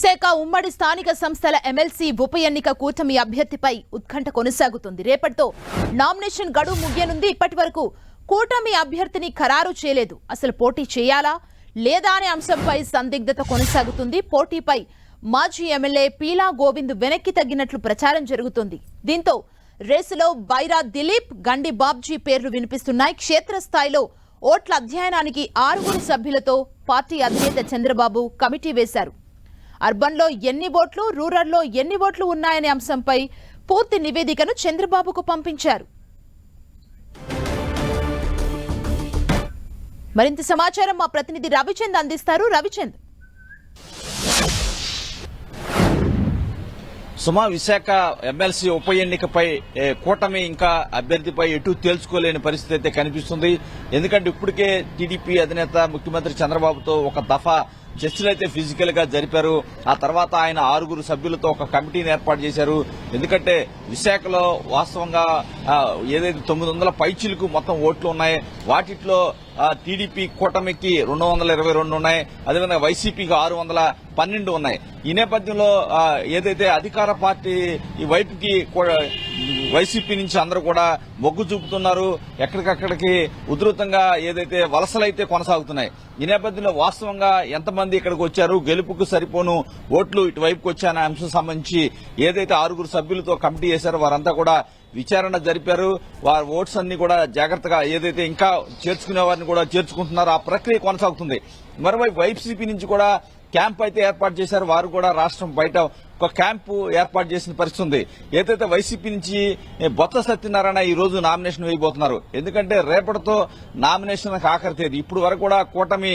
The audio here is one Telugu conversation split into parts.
శాఖ ఉమ్మడి స్థానిక సంస్థల ఎమ్మెల్సీ ఉప ఎన్నిక కూటమి అభ్యర్థిపై ఉత్కంఠ కొనసాగుతుంది. రేపటితో నామినేషన్ గడువు ముగియనుంది. ఇప్పటివరకు కూటమి అభ్యర్థిని ఖరారు చేయలేదు. అసలు పోటీ చేయాలా లేదా అనే అంశంపై సందిగ్ధత కొనసాగుతుంది. పోటీపై మాజీ ఎమ్మెల్యే పీలా గోవింద్ వెనక్కి తగ్గినట్లు ప్రచారం జరుగుతుంది. దీంతో రేసులో బైరా దిలీప్, గండి బాబ్జీ పేర్లు వినిపిస్తున్నాయి. క్షేత్రస్థాయిలో ఓట్ల అధ్యయనానికి 6 సభ్యులతో పార్టీ అధినేత చంద్రబాబు కమిటీ వేశారు. అర్బన్లో ఎన్ని ఓట్లు, రూరల్లో ఎన్ని ఓట్లు ఉన్నాయనే అంశంపై పూర్తి నివేదికను చంద్రబాబుకు పంపించారు. మరింత సమాచారం మా ప్రతినిధి రవిచంద్ అందిస్తారు. రవిచంద్, సుమా, విశాఖ ఎమ్మెల్సీ ఉప ఎన్నికపై కూటమి ఇంకా అభ్యర్థిపై ఎటు తేల్చుకోలేని పరిస్థితి అయితే కనిపిస్తుంది. ఎందుకంటే ఇప్పటికే టీడీపీ అధినేత ముఖ్యమంత్రి చంద్రబాబుతో ఒక దఫా చర్చలు అయితే ఫిజికల్ గా జరిపారు. ఆ తర్వాత ఆయన 6 సభ్యులతో ఒక కమిటీని ఏర్పాటు చేశారు. ఎందుకంటే విశాఖలో వాస్తవంగా ఏదైతే 900 పైచిలకు మొత్తం ఓట్లు ఉన్నాయి, వాటిలో టీడీపీ కూటమికి 222 ఉన్నాయి, అదేవిధంగా వైసీపీకి 612 ఉన్నాయి. ఈ నేపథ్యంలో ఏదైతే అధికార పార్టీ ఈ వైపుకి వైసీపీ నుంచి అందరూ కూడా మొగ్గు చూపుతున్నారు. ఎక్కడికక్కడికి ఉధృతంగా ఏదైతే వలసలైతే కొనసాగుతున్నాయి. ఈ నేపథ్యంలో వాస్తవంగా ఎంతమంది ఇక్కడికి వచ్చారు, గెలుపుకు సరిపోను ఓట్లు ఇటువైపుకి వచ్చాయనే అంశం సంబంధించి ఏదైతే 6 సభ్యులతో కమిటీ చేశారో వారంతా కూడా విచారణ జరిపారు. వారి ఓట్స్ అన్ని కూడా జాగ్రత్తగా ఏదైతే ఇంకా చేర్చుకునే వారిని కూడా చేర్చుకుంటున్నారో ఆ ప్రక్రియ కొనసాగుతుంది. మరోవైపు వైసీపీ నుంచి కూడా క్యాంప్ అయితే ఏర్పాటు చేశారు. వారు కూడా రాష్ట్రం బయట ఒక క్యాంపు ఏర్పాటు చేసిన పరిస్థితి ఉంది. ఏదైతే వైసీపీ నుంచి బొత్స సత్యనారాయణ ఈ రోజు నామినేషన్ వేయబోతున్నారు. ఎందుకంటే రేపటితో నామినేషన్ ఆఖరి తేదీ. ఇప్పుడు వరకు కూడా కూటమి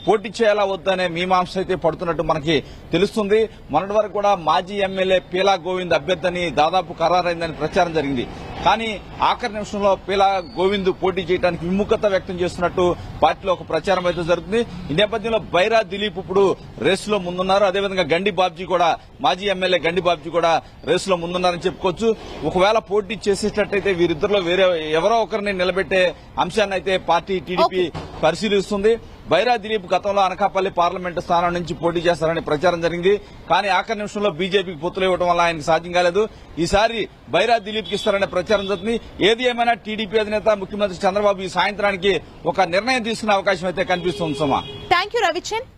పోటీ చేయాలా వద్దనే మీమాంస అయితే పడుతున్నట్టు మనకి తెలుస్తుంది. మొన్నటి వరకు కూడా మాజీ ఎమ్మెల్యే పీలా గోవింద్ అభ్యర్థిని దాదాపు ఖరారైందని ప్రచారం జరిగింది. కానీ ఆఖరి నిమిషంలో పీలా గోవింద్ పోటీ చేయడానికి విముఖత వ్యక్తం చేస్తున్నట్టు పార్టీలో ఒక ప్రచారం అయితే జరుగుతుంది. ఈ నేపథ్యంలో బైరా దిలీప్ ఇప్పుడు రేసులో ముందున్నారు. అదేవిధంగా గండి బాబ్జీ కూడా, మాజీ ఎమ్మెల్యే గండి బాబ్జీ కూడా రేసులో ముందున్నారని చెప్పుకోవచ్చు. ఒకవేళ పోటీ చేసేటట్టయితే వీరిద్దరిలో వేరే ఎవరో ఒకరిని నిలబెట్టే అంశాన్ని అయితే పార్టీ టీడీపీ పరిశీలిస్తుంది. బైరా దిలీప్ గతంలో అనకాపల్లి పార్లమెంటు స్థానం నుంచి పోటీ చేస్తారని ప్రచారం జరిగింది. కానీ ఆఖరి నిమిషంలో బీజేపీకి పొత్తులు ఇవ్వడం వల్ల ఆయనకు సాధ్యం కాలేదు. ఈసారి బైరా దిలీప్ కి ఇస్తారనే ప్రచారం జరుగుతుంది. ఏది ఏమైనా టీడీపీ అధినేత ముఖ్యమంత్రి చంద్రబాబు ఈ సాయంత్రానికి ఒక నిర్ణయం తీసుకునే అవకాశం అయితే కనిపిస్తుంది. సుమా, థాంక్యూ రవిచంద్.